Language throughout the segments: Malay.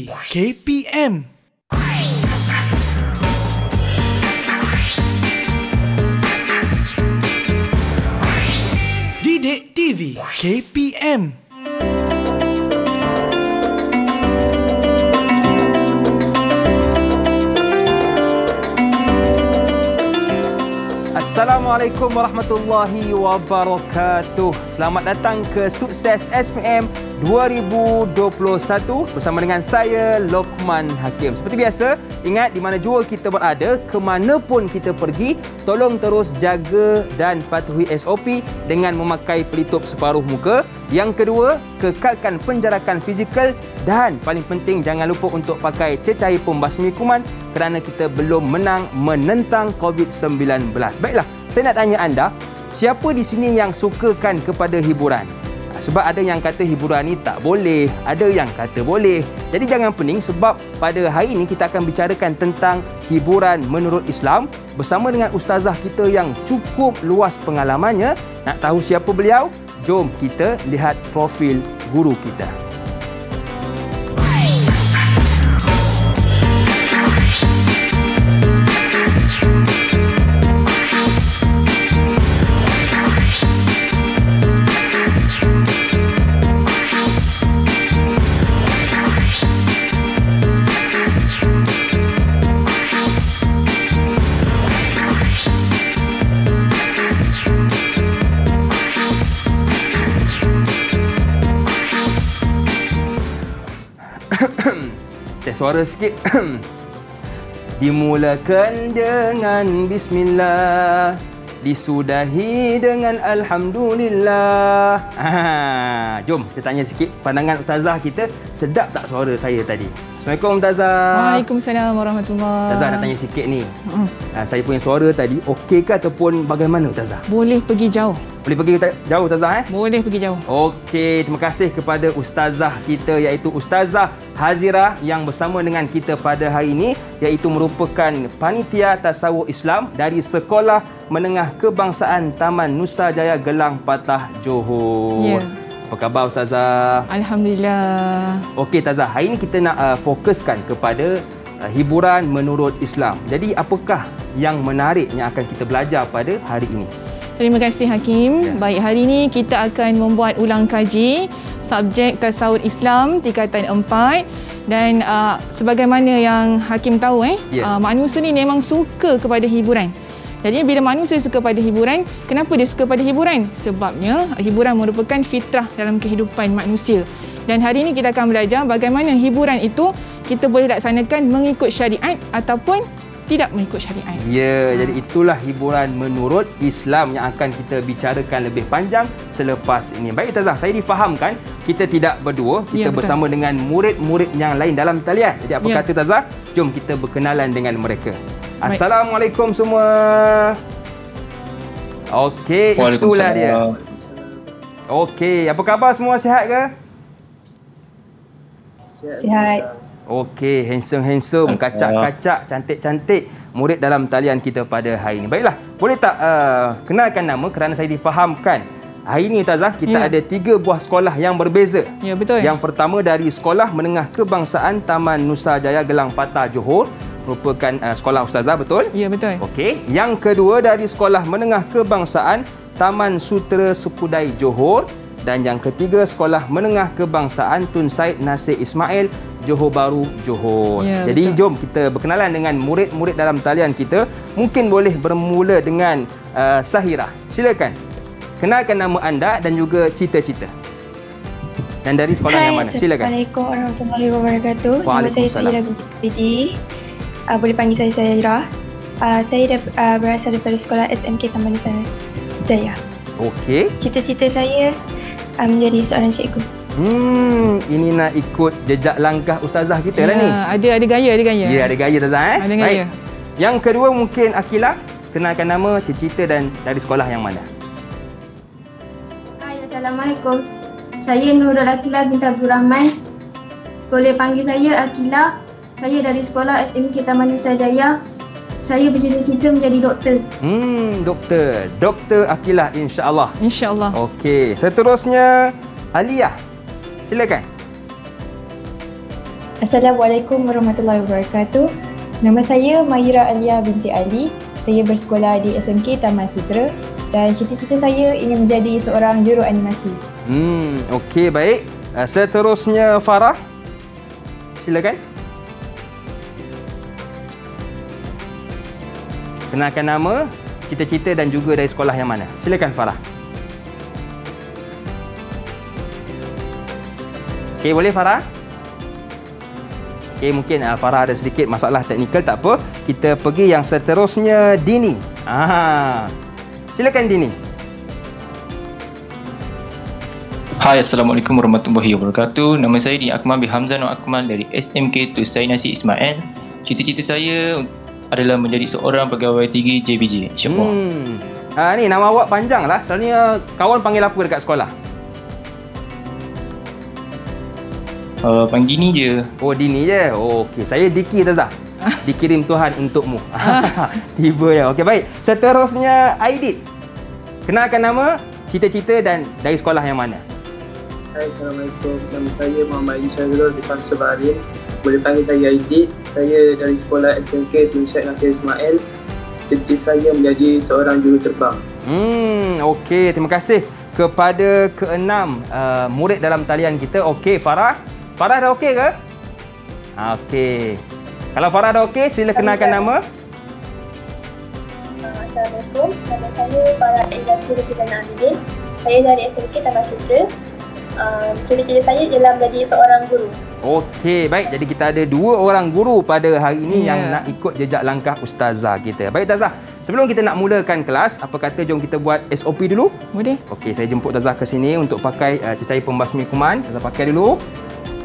TV KPM. Didik TV KPM. Assalamualaikum warahmatullahi wabarakatuh. Selamat datang ke Sukses SPM 2021 bersama dengan saya Lokman Hakim. Seperti biasa, ingat di mana jua kita berada, ke mana pun kita pergi, tolong terus jaga dan patuhi SOP dengan memakai pelitup separuh muka. Yang kedua, kekalkan penjarakan fizikal dan paling penting jangan lupa untuk pakai cecair pembasmi kuman kerana kita belum menang menentang COVID-19. Baiklah, saya nak tanya anda, siapa di sini yang sukakan kepada hiburan? Sebab ada yang kata hiburan ni tak boleh, ada yang kata boleh. Jadi jangan pening sebab pada hari ini kita akan bicarakan tentang hiburan menurut Islam bersama dengan ustazah kita yang cukup luas pengalamannya. Nak tahu siapa beliau? Jom kita lihat profil guru kita. Suara sikit. Dimulakan dengan bismillah, disudahi dengan alhamdulillah. Jom kita tanya sikit pandangan ustazah kita, sedap tak suara saya tadi? Assalamualaikum ustazah. Waalaikumsalam warahmatullahi. Ustazah nak tanya sikit ni. Saya punya suara tadi okey ke ataupun bagaimana ustazah? Boleh pergi jauh. Boleh pergi jauh ustazah Boleh pergi jauh. Okey, terima kasih kepada ustazah kita iaitu Ustazah Hazirah yang bersama dengan kita pada hari ini, iaitu merupakan panitia tasawuf Islam dari Sekolah Menengah Kebangsaan Taman Nusajaya Gelang Patah Johor. Ya. Apa khabar ustazah? Alhamdulillah. Okey ustazah, hari ini kita nak fokuskan kepada hiburan menurut Islam. Jadi apakah yang menarik yang akan kita belajar pada hari ini? Terima kasih Hakim. Baik, hari ini kita akan membuat ulang kaji subjek tasawuf Islam tingkatan 4 dan sebagaimana yang Hakim tahu manusia ni memang suka kepada hiburan. Jadi bila manusia suka pada hiburan, kenapa dia suka pada hiburan? Sebabnya hiburan merupakan fitrah dalam kehidupan manusia. Dan hari ini kita akan belajar bagaimana hiburan itu kita boleh laksanakan mengikut syariat ataupun tidak mengikut syariat. Ya, jadi itulah hiburan menurut Islam yang akan kita bicarakan lebih panjang selepas ini. Baik ustazah, saya difahamkan kita tidak berdua, kita bersama dengan murid-murid yang lain dalam talian. Jadi apa kata ustazah? Jom kita berkenalan dengan mereka. Assalamualaikum semua. Okey, itulah dia. Okey, apa khabar semua, sihat ke? Sihat. Okey, handsome, kacak-kacak, cantik-cantik murid dalam talian kita pada hari ini. Baiklah, boleh tak kenalkan nama kerana saya difahamkan hari ini ustazah kita ada 3 buah sekolah yang berbeza. Ya, betul. Yang pertama dari Sekolah Menengah Kebangsaan Taman Nusajaya Gelang Patah Johor, merupakan sekolah ustazah, betul? Ya, betul. Okey, yang kedua dari Sekolah Menengah Kebangsaan Taman Sutera Sukudai Johor, dan yang ketiga Sekolah Menengah Kebangsaan Tun Said Nasir Ismail Johor Bahru, Johor. Ya, jadi betul. jom kita berkenalan dengan murid-murid dalam talian kita. Mungkin boleh bermula dengan Sahirah. Silakan. Kenalkan nama anda dan juga cita-cita. Dan dari sekolah yang mana? Silakan. Assalamualaikum warahmatullahi wabarakatuh. Waalaikumsalam. Nama saya Sahirah binti Pidi. Boleh panggil saya Sahirah. Saya berasal daripada sekolah SMK Taman Nusajaya. Okey. Cita-cita saya menjadi seorang cikgu. Ini nak ikut jejak langkah ustazah kita lah ni. Ada gaya. Ya, ada gaya ustazah Ada gaya. Baik. Yang kedua mungkin Akilah, kenalkan nama, cita-cita dan dari sekolah yang mana? Hai, Assalamualaikum. Saya Nurul Akilah binti Abdul Rahman. Boleh panggil saya Akilah. Saya dari sekolah SMK Taman Nusajaya. Saya bercita-cita menjadi doktor. Doktor. Doktor Akilah, insya-Allah. InsyaAllah. Okey, seterusnya Aliyah. Silakan. Assalamualaikum warahmatullahi wabarakatuh. Nama saya Mahira Alia binti Ali. Saya bersekolah di SMK Taman Sutera dan cita-cita saya ingin menjadi seorang juru animasi. Okey, baik. Seterusnya Farah. Silakan. Kenalkan nama, cita-cita dan juga dari sekolah yang mana. Silakan Farah. Okey, boleh Farah? Okey, mungkin Farah ada sedikit masalah teknikal, tak apa. Kita pergi yang seterusnya, Dini. Silakan Dini. Hai, Assalamualaikum warahmatullahi wabarakatuh. Nama saya Dini Akmal bin Hamzah Nur Akmal dari SMK Tusai Nasi Ismail. Cita-cita saya adalah menjadi seorang pegawai tinggi JBJ, insyaAllah. Ni nama awak panjang lah. Selalunya kawan panggil apa dekat sekolah? Panggil Dini je. Oh, Dini je. Oh, okey. Saya Diki Tazah. Dikirim Tuhan untukmu. Tiba ya. Okey, baik. Seterusnya Aidit. Kenalkan nama, cita-cita dan dari sekolah yang mana? Hai, Assalamualaikum. Nama saya Muhammad Aidit Syazrul bin Samsul Baharin. Boleh panggil saya Aidit. Saya dari sekolah SMK Tun Syed Nasir Ismail. Cita-cita saya menjadi seorang juru terbang. Okey. Terima kasih kepada keenam murid dalam talian kita. Okey, Farah. Farah dah okey ke? Okey. Kalau Farah dah okey, sila kenalkan nama. Assalamualaikum. Nama saya Farah Izzati Rukidana Amidin. Saya dari SMK Taman Sutera. Cita-cita saya ialah menjadi seorang guru. Okey, baik. Jadi kita ada 2 orang guru pada hari ini yang nak ikut jejak langkah Ustazah kita. Baik Ustazah, sebelum kita nak mulakan kelas, apa kata jom kita buat SOP dulu? Boleh. Okey, saya jemput Ustazah ke sini untuk pakai cecair pembasmi kuman. Ustazah pakai dulu.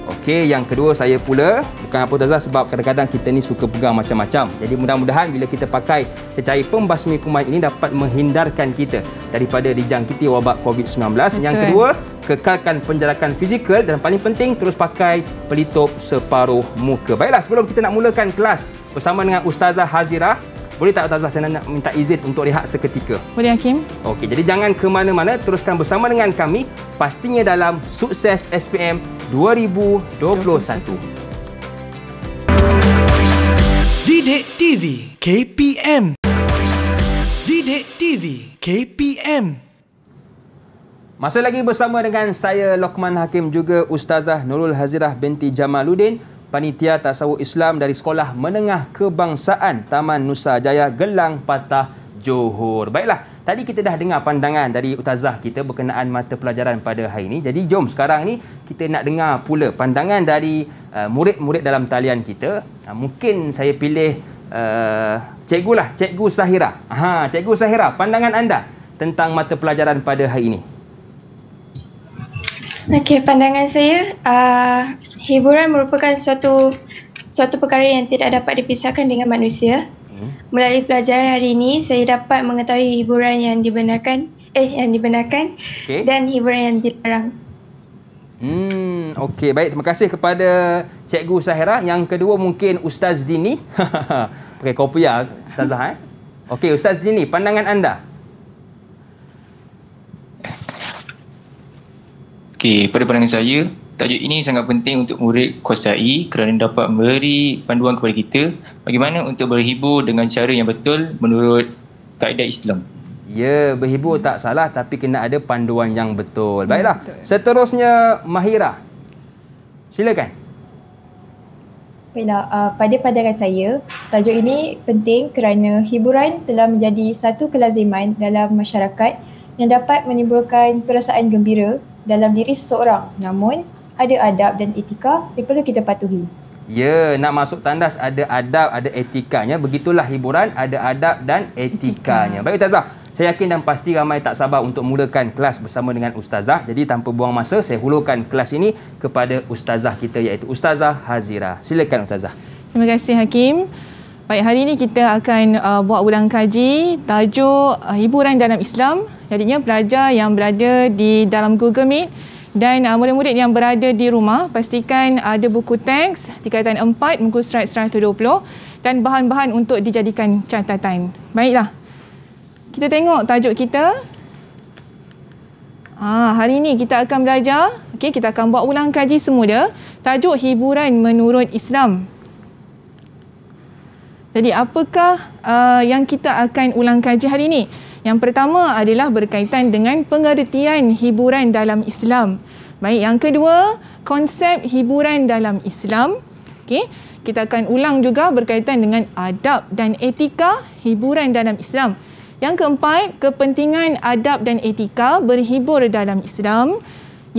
Okey, yang kedua saya pula. Bukan apa Ustazah, sebab kadang-kadang kita ni suka pegang macam-macam. Jadi mudah-mudahan bila kita pakai cecair pembasmi kuman ini dapat menghindarkan kita daripada dijangkiti wabak COVID-19. Betul. Yang kedua, kekalkan penjarakan fizikal dan paling penting terus pakai pelitup separuh muka. Baiklah, sebelum kita nak mulakan kelas bersama dengan Ustazah Hazira, boleh tak Ustazah saya nak minta izin untuk rehat seketika? Boleh Hakim. Okey, jadi jangan ke mana-mana, teruskan bersama dengan kami pastinya dalam Sukses SPM 2021. Didik TV KPM. Didik TV KPM. Masih lagi bersama dengan saya Lokman Hakim, juga Ustazah Nurul Hazirah binti Jamaluddin, Panitia Tasawuf Islam dari Sekolah Menengah Kebangsaan Taman Nusa Jaya, Gelang Patah, Johor. Baiklah, tadi kita dah dengar pandangan dari Ustazah kita berkenaan mata pelajaran pada hari ini. Jadi jom sekarang ni kita nak dengar pula pandangan dari murid-murid dalam talian kita. Mungkin saya pilih cikgu lah, Cikgu Sahira. Cikgu Sahira, pandangan anda tentang mata pelajaran pada hari ini. Okey, pandangan saya, hiburan merupakan suatu perkara yang tidak dapat dipisahkan dengan manusia. Melalui pelajaran hari ini, saya dapat mengetahui hiburan yang dibenarkan dan hiburan yang dilarang. Okey, baik. Terima kasih kepada Cikgu Sahira. Yang kedua mungkin Ustaz Dini. Pakai kopiah Ustazah. Okey, Ustaz Dini, pandangan anda. Okey, pada pandangan saya, tajuk ini sangat penting untuk murid kuasai kerana dapat memberi panduan kepada kita bagaimana untuk berhibur dengan cara yang betul menurut kaedah Islam. Ya, berhibur tak salah tapi kena ada panduan yang betul. Baiklah, seterusnya Mahira. Silakan. Baiklah, pada pandangan saya, tajuk ini penting kerana hiburan telah menjadi satu kelaziman dalam masyarakat yang dapat menimbulkan perasaan gembira dalam diri seseorang. Namun, ada adab dan etika yang perlu kita patuhi. Ya, nak masuk tandas ada adab, ada etikanya. Begitulah hiburan, ada adab dan etikanya. Baik Ustazah, saya yakin dan pasti ramai tak sabar untuk mulakan kelas bersama dengan Ustazah. Jadi tanpa buang masa, saya hulurkan kelas ini kepada Ustazah kita iaitu Ustazah Hazira. Silakan Ustazah. Terima kasih Hakim. Baik, hari ini kita akan buat ulang kaji tajuk hiburan dalam Islam. Jadinya pelajar yang berada di dalam Google Meet dan murid-murid yang berada di rumah, pastikan ada buku teks tingkatan 4 muka surat 120 dan bahan-bahan untuk dijadikan catatan. Baiklah, kita tengok tajuk kita. Hari ini kita akan belajar, kita akan buat ulang kaji semula tajuk hiburan menurut Islam. Jadi apakah yang kita akan ulang kaji hari ini? Yang pertama adalah berkaitan dengan pengertian hiburan dalam Islam. Baik, yang kedua, konsep hiburan dalam Islam. Okey, kita akan ulang juga berkaitan dengan adab dan etika hiburan dalam Islam. Yang keempat, kepentingan adab dan etika berhibur dalam Islam.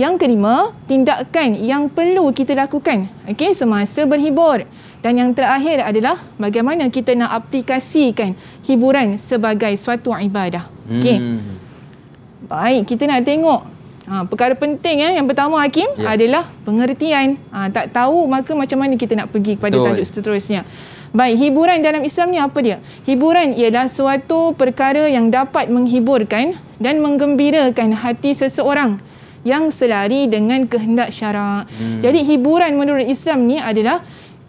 Yang kelima, tindakan yang perlu kita lakukan semasa berhibur. Dan yang terakhir adalah bagaimana kita nak aplikasikan hiburan sebagai suatu ibadah. Baik, kita nak tengok perkara penting yang pertama Hakim adalah pengertian. Tak tahu maka macam mana kita nak pergi kepada tajuk seterusnya. Baik, hiburan dalam Islam ni apa dia? Hiburan ialah suatu perkara yang dapat menghiburkan dan menggembirakan hati seseorang yang selari dengan kehendak syarak. Jadi hiburan menurut Islam ni adalah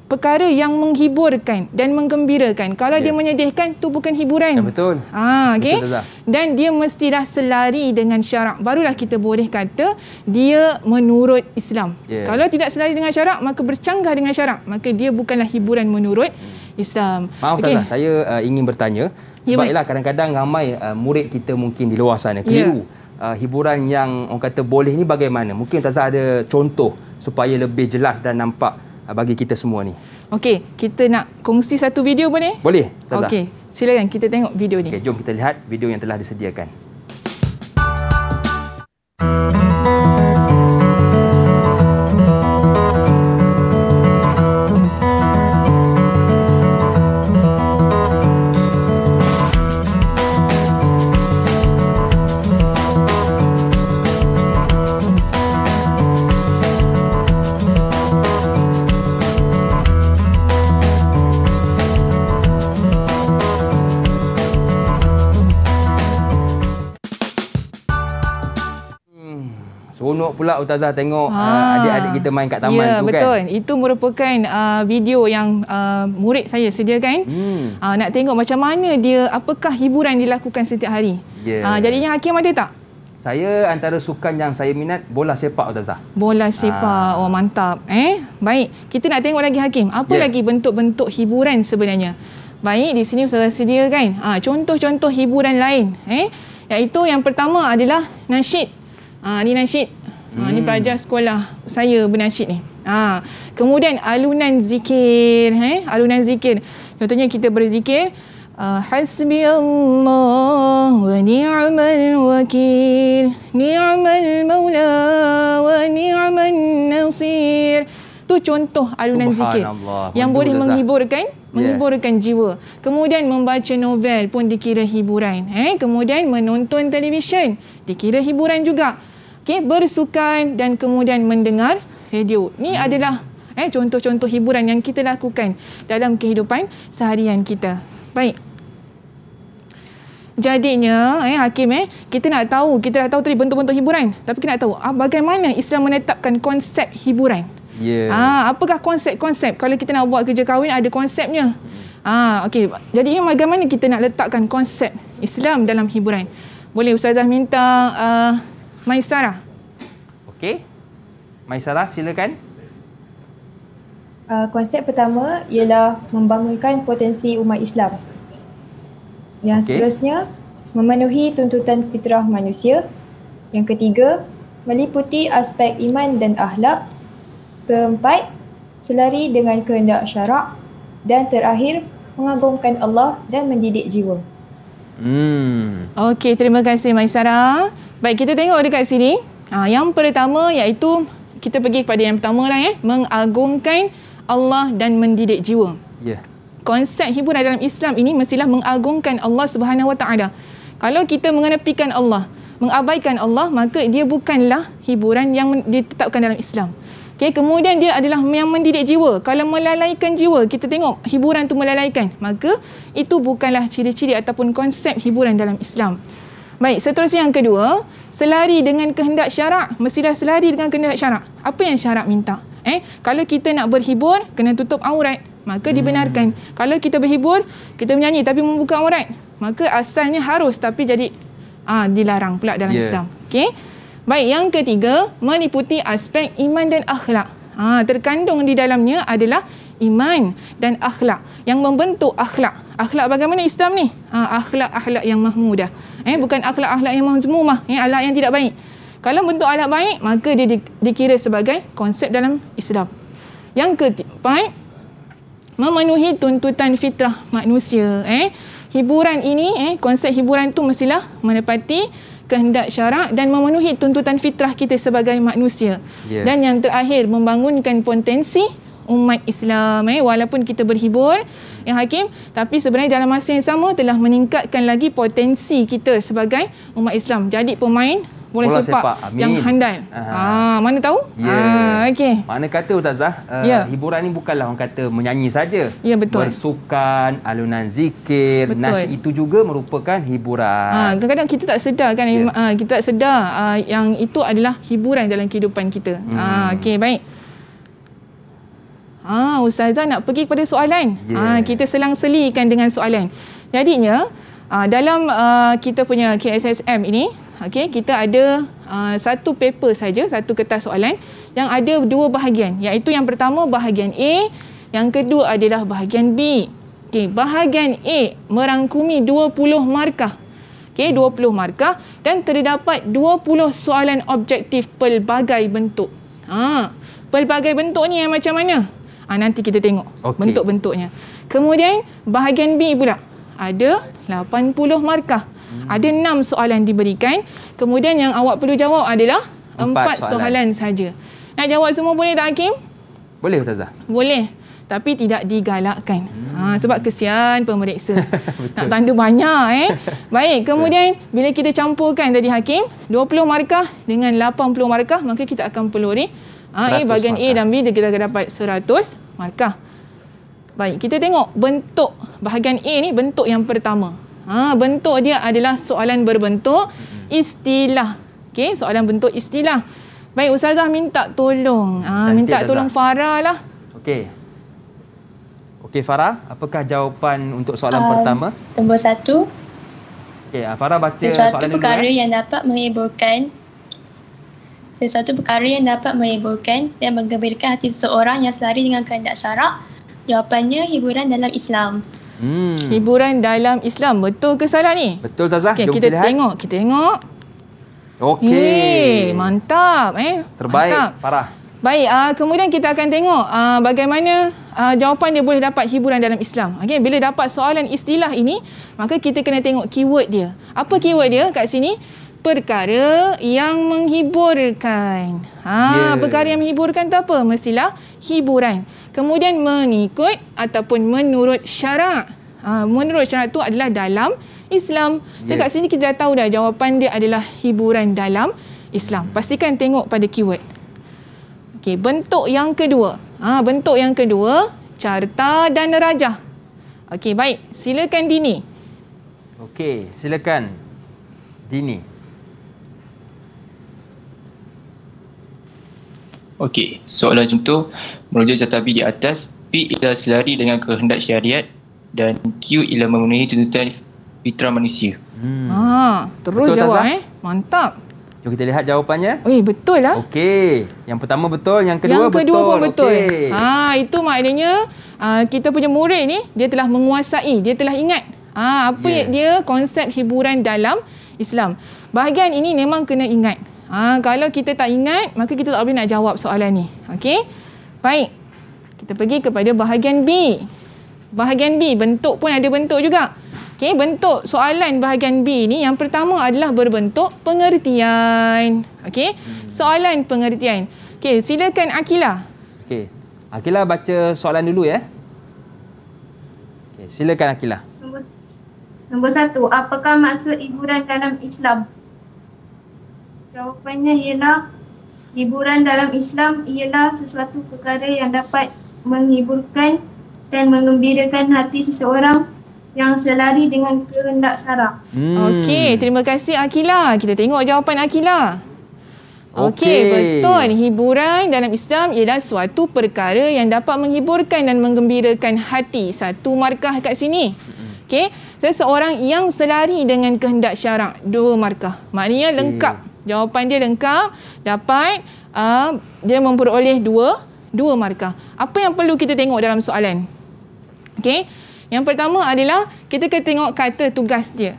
perkara yang menghiburkan dan menggembirakan. Kalau dia menyedihkan, tu bukan hiburan. Betul. Betul, dan dia mestilah selari dengan syarak. Barulah kita boleh kata dia menurut Islam. Kalau tidak selari dengan syarak, maka bercanggah dengan syarak, maka dia bukanlah hiburan menurut Islam. Maaf Ustazah, saya ingin bertanya. Sebab kadang-kadang ramai murid kita mungkin di luar sana keliru. Hiburan yang orang kata boleh ni bagaimana? Mungkin Ustazah ada contoh supaya lebih jelas dan nampak bagi kita semua ni. Okey, kita nak kongsi satu video boleh? Boleh, Ustazah. Okey, silakan kita tengok video ni. Okey, jom kita lihat video yang telah disediakan. Seronok pula Ustazah tengok adik-adik kita main kat taman tu betul. kan. Itu merupakan video yang murid saya sediakan. Nak tengok macam mana dia, apakah hiburan dilakukan setiap hari. Jadinya Hakim ada tak? Saya antara sukan yang saya minat bola sepak Ustazah. Bola sepak. Oh mantap. Baik, kita nak tengok lagi Hakim. Apa lagi bentuk-bentuk hiburan sebenarnya? Baik, di sini Ustazah sediakan contoh-contoh hiburan lain. Iaitu yang pertama adalah nasyid. Ni nasyid. Ni pelajar sekolah saya bernasyid ni. Kemudian alunan zikir. Alunan zikir. Contohnya kita berzikir. Hasbi Allah wa ni'mal wakil. Ni'mal maula wa ni'man nasir. Tu contoh alunan zikir yang boleh menghiburkan jiwa. Kemudian membaca novel pun dikira hiburan. Kemudian menonton televisyen dikira hiburan juga. Bersukan dan kemudian mendengar radio. Ini adalah contoh-contoh hiburan yang kita lakukan dalam kehidupan seharian kita. Baik. Jadinya Hakim kita dah tahu tadi bentuk-bentuk hiburan, tapi kita nak tahu bagaimana Islam menetapkan konsep hiburan. Apakah konsep-konsep? Kalau kita nak buat kerja kahwin ada konsepnya. Okey. Jadi bagaimana kita nak letakkan konsep Islam dalam hiburan? Boleh Ustazah minta Maisarah. Okey. Maisarah, silakan. Konsep pertama ialah membangunkan potensi umat Islam. Yang seterusnya, memenuhi tuntutan fitrah manusia. Yang ketiga, meliputi aspek iman dan akhlak. Keempat, selari dengan kehendak syarak. Dan terakhir, mengagungkan Allah dan mendidik jiwa. Okey, terima kasih Maisarah. Baik, kita tengok dekat sini. Yang pertama iaitu kita pergi kepada yang pertama lah mengagungkan Allah dan mendidik jiwa. Konsep hiburan dalam Islam ini mestilah mengagungkan Allah Subhanahu Wa Taala. Kalau kita mengenepikan Allah, mengabaikan Allah, maka dia bukanlah hiburan yang ditetapkan dalam Islam. Kemudian dia adalah yang mendidik jiwa. Kalau melalaikan jiwa, kita tengok hiburan tu melalaikan, maka itu bukanlah ciri-ciri ataupun konsep hiburan dalam Islam. Baik, seterusnya yang kedua, selari dengan kehendak syarak. Mestilah selari dengan kehendak syarak. Apa yang syarak minta? Kalau kita nak berhibur, kena tutup aurat, maka dibenarkan. Kalau kita berhibur, kita menyanyi tapi membuka aurat, maka asalnya harus tapi jadi dilarang pula dalam Islam. Baik, yang ketiga, meliputi aspek iman dan akhlak. Terkandung di dalamnya adalah iman dan akhlak yang membentuk akhlak. Akhlak bagaimana Islam ni? Akhlak-akhlak yang mahmudah. Bukan akhlak-akhlak yang mazmumah, akhlak yang tidak baik. Kalau bentuk akhlak baik, maka dia dikira sebagai konsep dalam Islam. Yang keempat, memenuhi tuntutan fitrah manusia. Hiburan ini, konsep hiburan tu mestilah menepati kehendak syarak dan memenuhi tuntutan fitrah kita sebagai manusia. Dan yang terakhir, membangunkan potensi umat Islam. Walaupun kita berhibur, yang Hakim, tapi sebenarnya dalam masa yang sama telah meningkatkan lagi potensi kita sebagai umat Islam. Jadi pemain bola sepak yang handal. Mana tahu? Okey. Mana kata Ustazah, hiburan ni bukanlah orang kata menyanyi saja. Ya, betul. Bersukan, alunan zikir, nasyid itu juga merupakan hiburan. Kadang-kadang kita tak sedar kan, kita tak sedar yang itu adalah hiburan dalam kehidupan kita. Okey, baik. Ustazah nak pergi kepada soalan. Kita selang-selikan dengan soalan. Jadinya, dalam kita punya KSSM ini, kita ada satu paper saja, satu kertas soalan yang ada dua bahagian, iaitu yang pertama bahagian A, yang kedua adalah bahagian B. Bahagian A merangkumi 20 markah. 20 markah dan terdapat 20 soalan objektif pelbagai bentuk. Pelbagai bentuk ni yang macam mana? Nanti kita tengok bentuk-bentuknya. Kemudian bahagian B pula ada 80 markah. Ada 6 soalan diberikan. Kemudian yang awak perlu jawab adalah 4 soalan saja. Nak jawab semua boleh tak, Hakim? Boleh, Ustazah. Boleh. Tapi tidak digalakkan. Sebab kesian pemeriksa. Nak tanda banyak. Baik, kemudian bila kita campurkan tadi, Hakim, 20 markah dengan 80 markah, maka kita akan pelori bahagian A dan B, kita akan dapat 100 markah. Baik, kita tengok bentuk bahagian A ni, bentuk yang pertama. Bentuk dia adalah soalan berbentuk istilah. Soalan bentuk istilah. Baik, Ustazah minta tolong. Minta tolong Farah lah. Okey, Farah, apakah jawapan untuk soalan pertama? Nombor 1. Farah baca sesuatu soalan perkara yang dapat menghiburkan. Sesuatu perkara yang dapat menghiburkan dan menggembirakan hati seseorang yang selari dengan kehendak syarak. Jawapannya hiburan dalam Islam. Hiburan dalam Islam. Betul ke salah ni? Betul, Ustazah. Kita tengok. Okey. Mantap. Terbaik, mantap. Farah. Baik, kemudian kita akan tengok bagaimana jawapan dia boleh dapat hiburan dalam Islam. Bila dapat soalan istilah ini, maka kita kena tengok keyword dia. Apa keyword dia kat sini? Perkara yang menghiburkan. Perkara yang menghiburkan tu apa? Mestilah hiburan. Kemudian mengikut ataupun menurut syarak. Menurut syarak tu adalah dalam Islam. Dekat sini kita dah tahu dah jawapan dia adalah hiburan dalam Islam. Pastikan tengok pada keyword. Bentuk yang kedua. Bentuk yang kedua, carta dan rajah. Baik. Silakan Dini. Silakan Dini. Soalan contoh, merujuk catabi di atas, P ialah selari dengan kehendak syariat dan Q ialah memenuhi tuntutan fitrah manusia. Terus betul, jawab. Mantap. Jom kita lihat jawapannya. Betul lah. Yang pertama betul, yang kedua betul. Yang kedua pun betul. Itu maknanya kita punya murid ni, dia telah menguasai, dia telah ingat apa dia konsep hiburan dalam Islam. Bahagian ini memang kena ingat. Kalau kita tak ingat, maka kita tak boleh nak jawab soalan ni. Baik. Kita pergi kepada bahagian B. Bahagian B, bentuk pun ada bentuk juga. Bentuk soalan bahagian B ni, yang pertama adalah berbentuk pengertian. Soalan pengertian. Silakan Akila. Akila baca soalan dulu ya. Silakan Akila. Nombor 1, apakah maksud hiburan dalam Islam? Jawapannya ialah hiburan dalam Islam ialah sesuatu perkara yang dapat menghiburkan dan mengembirakan hati seseorang yang selari dengan kehendak syarak. Terima kasih Akila. Kita tengok jawapan Akila. Betul. Hiburan dalam Islam ialah suatu perkara yang dapat menghiburkan dan menggembirakan hati. 1 markah kat sini. Seseorang yang selari dengan kehendak syarak. 2 markah. Maknanya lengkap. Jawapan dia lengkap, dapat dia memperoleh 2 markah. Apa yang perlu kita tengok dalam soalan? Okey. Yang pertama adalah kita kena tengok kata tugas dia.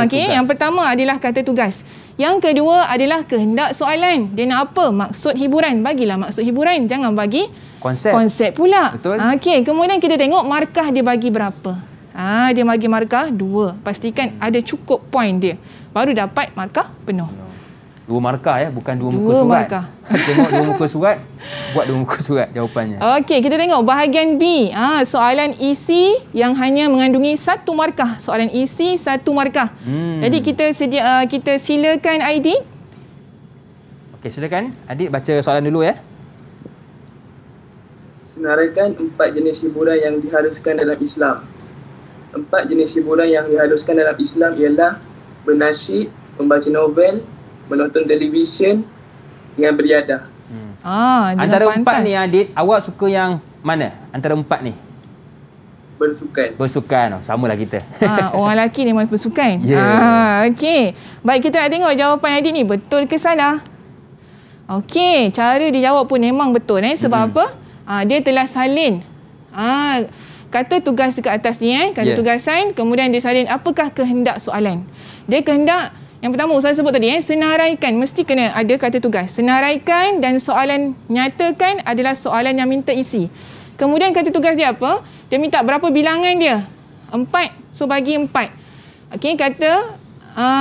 Okey, yang pertama adalah kata tugas. Yang kedua adalah kehendak soalan. Dia nak apa? Maksud hiburan. Bagilah maksud hiburan. Jangan bagi konsep pula. Betul. Okey, kemudian kita tengok markah dia bagi berapa. Dia bagi markah 2. Pastikan ada cukup poin dia. Baru dapat markah penuh. 2 markah ya, bukan 2 muka surat. Markah. Tengok 2 muka surat, buat 2 muka surat jawapannya. Okey, kita tengok bahagian B. Soalan isi yang hanya mengandungi 1 markah. Soalan isi 1 markah. Jadi kita silakan Aidit. Okey, silakan Aidit baca soalan dulu ya. Senaraikan 4 jenis hiburan yang diharuskan dalam Islam. 4 jenis hiburan yang diharuskan dalam Islam ialah bernasyid, membaca novel, menonton televisyen dengan beriadah. Antara 4 ni Adit, awak suka yang mana? Antara 4 ni? Bersukan. Bersukan. Samalah kita. Orang lelaki ni memang bersukan. Okey. Baik, kita nak tengok jawapan Adit ni betul ke salah. Okey, cara dia jawab pun memang betul Sebab apa? Dia telah salin kata tugas dekat atas ni kata tugasan, kemudian dia salin apakah kehendak soalan. Dia kehendak yang pertama Ustaz sebut tadi senaraikan, mesti kena ada kata tugas. Senaraikan dan soalan nyatakan adalah soalan yang minta isi. Kemudian kata tugas dia apa? Dia minta berapa bilangan dia? 4. So bagi 4. Okey, kata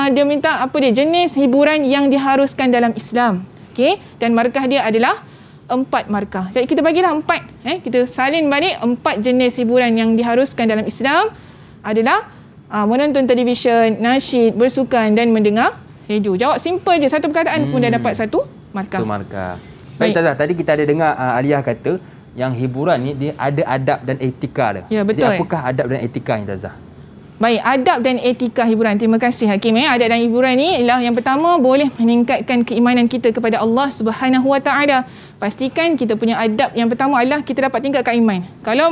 dia minta apa dia? Jenis hiburan yang diharuskan dalam Islam. Okey, dan markah dia adalah 4 markah. Jadi kita bagilah 4. Kita salin balik 4 jenis hiburan yang diharuskan dalam Islam adalah menonton televisyen, nasyid, bersukan dan mendengar radio. Jawab simple je. Satu perkataan pun dah dapat 1 markah. 1 markah. Baik, Tazah. Tadi kita ada dengar Aliyah kata yang hiburan ni dia ada adab dan etika dia. Ya, betul. Jadi apakah adab dan etika ni, Tazah? Baik, adab dan etika hiburan. Terima kasih Hakim. Adab dan hiburan ni ialah yang pertama boleh meningkatkan keimanan kita kepada Allah Subhanahu Wa Taala. Pastikan kita punya adab yang pertama adalah kita dapat tingkatkan iman. Kalau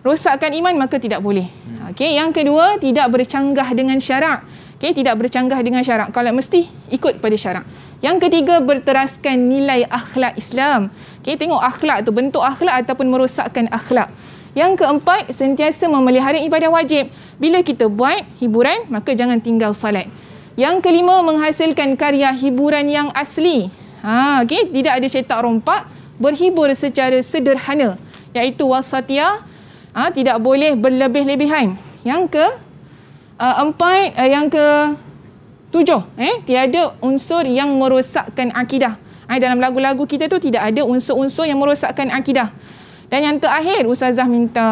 rosakkan iman maka tidak boleh. Okey, yang kedua tidak bercanggah dengan syarak. Okey, tidak bercanggah dengan syarak. Kalau mesti ikut pada syarak. Yang ketiga berteraskan nilai akhlak Islam. Okey, tengok akhlak tu bentuk akhlak ataupun merosakkan akhlak. Yang keempat sentiasa memelihara ibadah wajib. Bila kita buat hiburan maka jangan tinggal solat. Yang kelima menghasilkan karya hiburan yang asli. Okey, tidak ada cetak rompak, berhibur secara sederhana iaitu wasatiyah. Tidak boleh berlebih-lebihan. Yang ke-7, tiada unsur yang merosakkan akidah. Dalam lagu-lagu kita tu tidak ada unsur-unsur yang merosakkan akidah. Dan yang terakhir, Ustazah minta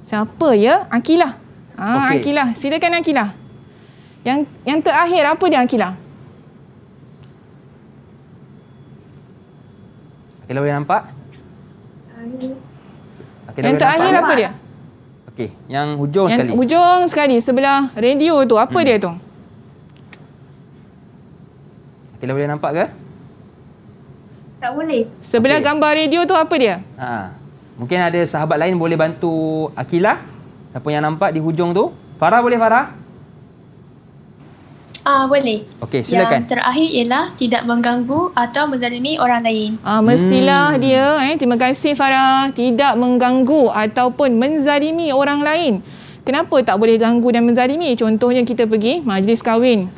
siapa ya? Akilah. Okay. Akilah. Silakan Akilah. Yang terakhir apa dia Akilah? Akilah boleh nampak? Yang terakhir apa dia? Okey, yang hujung sekali. Yang hujung sekali sebelah radio tu, apa dia tu? Kita boleh nampak ke? Tak boleh. Sebelah gambar radio tu apa dia? Mungkin ada sahabat lain boleh bantu Akilah. Siapa yang nampak di hujung tu? Farah boleh Farah? Boleh. Okey, silakan. Yang terakhir ialah tidak mengganggu atau menzalimi orang lain. Mestilah dia, terima kasih Farah, tidak mengganggu ataupun menzalimi orang lain. Kenapa tak boleh ganggu dan menzalimi? Contohnya kita pergi majlis kahwin.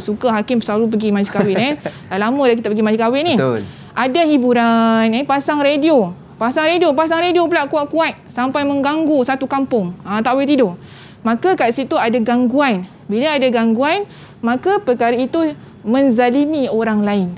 Suka Hakim selalu pergi majlis kahwin. Dah lama dah kita pergi majlis kahwin ni. Betul. Ada hiburan, pasang radio. Pasang radio pula kuat-kuat sampai mengganggu satu kampung. Tak boleh tidur. Maka kat situ ada gangguan. Bila ada gangguan, maka perkara itu menzalimi orang lain.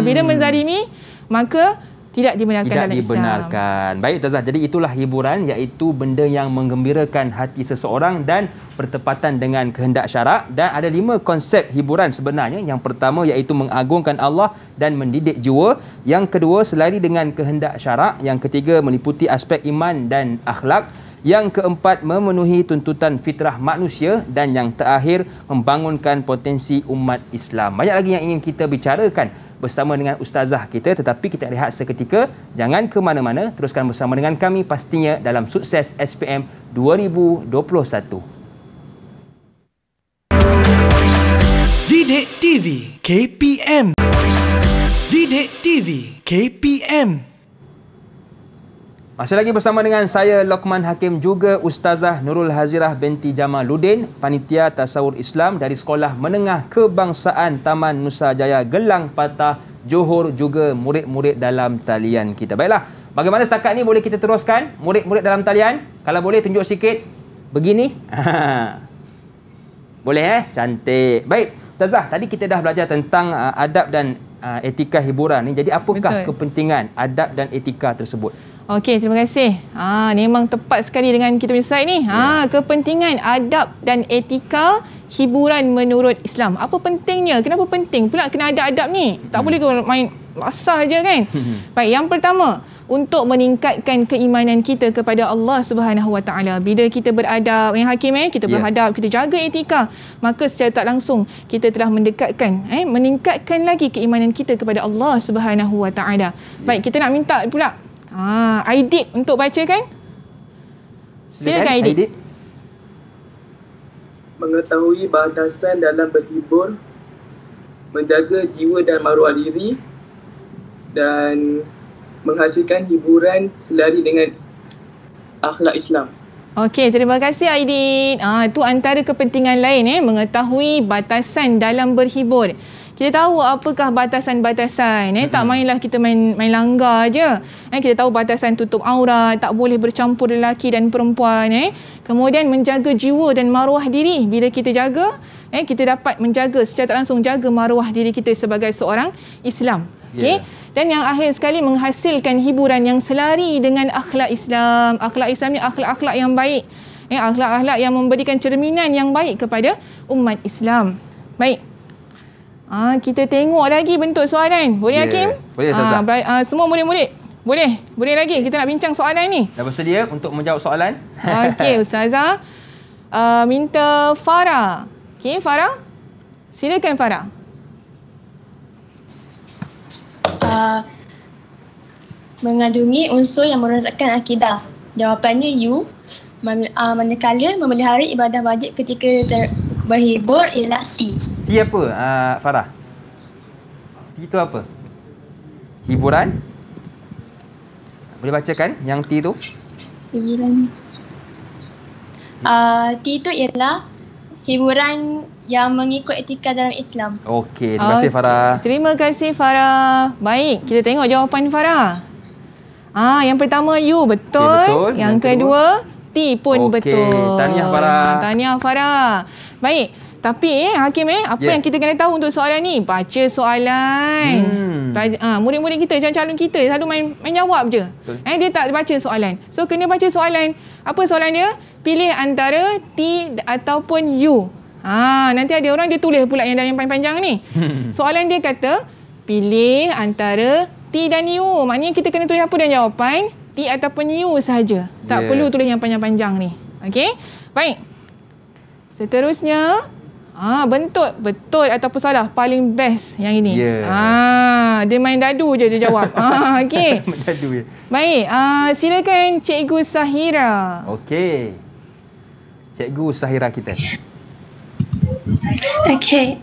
Bila menzalimi, maka tidak dibenarkan dalam Islam. Tidak dibenarkan. Baik Ustazah, jadi itulah hiburan, iaitu benda yang menggembirakan hati seseorang dan bertepatan dengan kehendak syarak. Dan ada 5 konsep hiburan sebenarnya. Yang pertama iaitu mengagungkan Allah dan mendidik jiwa. Yang kedua, selari dengan kehendak syarak. Yang ketiga, meliputi aspek iman dan akhlak. Yang keempat, memenuhi tuntutan fitrah manusia. Dan yang terakhir, membangunkan potensi umat Islam. Banyak lagi yang ingin kita bicarakan bersama dengan Ustazah kita, tetapi kita rehat seketika. Jangan ke mana-mana, teruskan bersama dengan kami pastinya dalam Sukses SPM 2021. Didik TV KPM. Didik TV KPM. Masih lagi bersama dengan saya Lokman Hakim, juga Ustazah Nurul Hazirah binti Jamaluddin, panitia tasawur Islam dari Sekolah Menengah Kebangsaan Taman Nusa Jaya Gelang Patah, Johor, juga murid-murid dalam talian kita. Baiklah, bagaimana setakat ni, boleh kita teruskan murid-murid dalam talian? Kalau boleh tunjuk sikit begini. Boleh Cantik. Baik, Ustazah, tadi kita dah belajar tentang adab dan etika hiburan ni. Jadi apakah kepentingan adab dan etika tersebut? Okey, terima kasih. Memang tepat sekali dengan kita punya slide ni. Kepentingan adab dan etika hiburan menurut Islam. Apa pentingnya? Kenapa penting pula kena ada adab ni? Tak boleh main lasah je kan? Baik, yang pertama, untuk meningkatkan keimanan kita kepada Allah Subhanahu Wa Taala. Bila kita beradab, Hakim, kita berhadap, kita jaga etika, maka secara tak langsung kita telah meningkatkan lagi keimanan kita kepada Allah Subhanahu Wa Taala. Baik, kita nak minta pula Aidit untuk bacakan. Silakan Aidit. Mengetahui batasan dalam berhibur, menjaga jiwa dan maruah diri, dan menghasilkan hiburan selari dengan akhlak Islam. Okey, terima kasih Aidit. Itu antara kepentingan lain, mengetahui batasan dalam berhibur. Kita tahu apakah batasan-batasan. Tak mainlah kita main langgar je. Kita tahu batasan tutup aurat, tak boleh bercampur lelaki dan perempuan. Kemudian menjaga jiwa dan maruah diri. Bila kita jaga, kita dapat menjaga secara tak langsung, jaga maruah diri kita sebagai seorang Islam. Okay? Dan yang akhir sekali, menghasilkan hiburan yang selari dengan akhlak Islam. Akhlak Islam ni akhlak-akhlak yang baik. Akhlak-akhlak yang memberikan cerminan yang baik kepada umat Islam. Baik. Kita tengok lagi bentuk soalan. Boleh Hakim? Boleh Ustazah. Semua murid-murid. Boleh lagi. Kita nak bincang soalan ni. Dah bersedia untuk menjawab soalan? Okey, Ustazah. Minta Farah. Okey, Farah. Silakan Farah. Mengandungi unsur yang merosakkan akidah. Jawapannya U. Manakala memelihara ibadah wajib ketika berhibur ialah T. T apa, Farah? T itu apa? Hiburan? Boleh bacakan yang T tu? Hiburan. T itu ialah hiburan yang mengikut etika dalam Islam. Okey, terima kasih Farah. Terima kasih Farah. Baik, kita tengok jawapan Farah. Yang pertama U betul. Yang kedua T pun betul. Tahniah Farah. Tahniah Farah. Baik. Tapi Hakim, apa yang kita kena tahu untuk soalan ni? Baca soalan. Murid-murid kita, calon kita selalu main jawab je. Dia tak baca soalan. So kena baca soalan. Apa soalan dia? Pilih antara T ataupun U. Nanti ada orang dia tulis pula yang panjang ni. Soalan dia kata pilih antara T dan U. Maknanya kita kena tulis apa dan jawapan? T ataupun U sahaja. Tak perlu tulis yang panjang-panjang ni. Okey? Baik. Seterusnya, bentuk betul ataupun salah, paling best yang ini. Dia main dadu je dia jawab. Okey. Main dadu je. Baik, silakan Cikgu Sahira. Okey. Cikgu Sahira kita. Okey,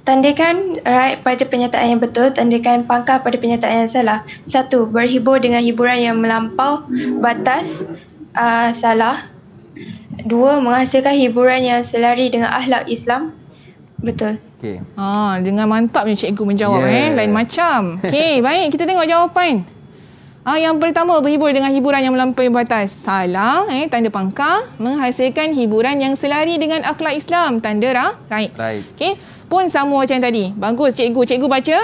tandakan right pada pernyataan yang betul, tandakan pangkal pada pernyataan yang salah. 1. Berhibur dengan hiburan yang melampau batas, salah. 2. Menghasilkan hiburan yang selari dengan akhlak Islam. Betul. Okey. Dengan mantapnya cikgu menjawab. Lain macam. Okey, baik, kita tengok jawapan. Yang pertama, berhibur dengan hiburan yang melampaui batas. Salah, tanda pangkal. Menghasilkan hiburan yang selari dengan akhlak Islam. Tanda right. Okey, pun sama macam tadi. Bagus cikgu. Cikgu baca.